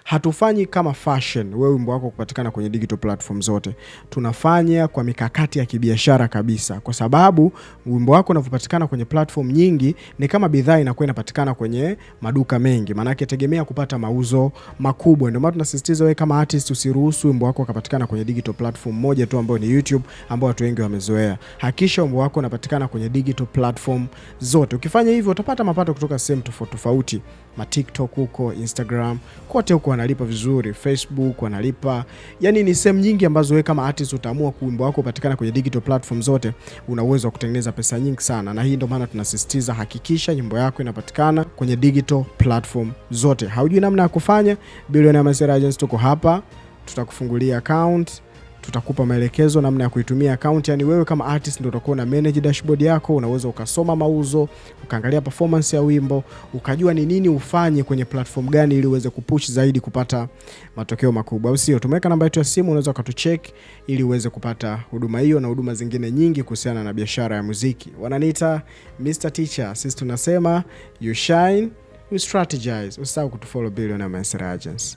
hatufanyi kama fashion wewe wimbo wako kupatikana kwenye digital platform zote. Tunafanya kwa mikakati ya kibiashara kabisa, kwa sababu wimbo wako unapopatikana kwenye platform nyingi ni kama bidhaa inakuwa inapatikana kwenye maduka mengi, maana yake tegemea kupata mauzo makubwa. Ndio maana tunasisitiza wewe kama artist usiruhusu wimbo wako kupatikana kwenye digital platform moja tu ambayo ni YouTube, ambao watu wengi wamezoea. Hakikisha wimbo wako unapatikana kwenye digital platform zote. Ukifanya hivyo utapata mapato kutoka sehemu tofauti tofauti, TikTok huko, Instagram, kote huko wanalipa vizuri, Facebook wanalipa. Yani ni sehemu nyingi ambazo wewe kama artist utaamua wimbo wako upatikana kwenye digital platform zote, una uwezo wa kutengeneza pesa nyingi sana. Na hii ndio maana tunasisitiza hakikisha nyimbo yako inapatikana kwenye digital platform zote. Haujui namna ya kufanya? Billionaire Masera Agency tuko hapa, tutakufungulia account, tutakupa maelekezo namna ya kuitumia account. Yani wewe kama artist ndio utakuwa na manage dashboard yako, unaweza ukasoma mauzo, ukaangalia performance ya wimbo, ukajua ni nini ufanye kwenye platform gani ili uweze kupush zaidi kupata matokeo makubwa. Au sio? Tumeweka namba yetu ya simu, unaweza ukatucheck ili uweze kupata huduma hiyo na huduma zingine nyingi kuhusiana na biashara ya muziki. Wananiita Mr. Teacher. Sisi tunasema you shine, you strategize. Usisahau kutufollow Billionaire Masera Agency.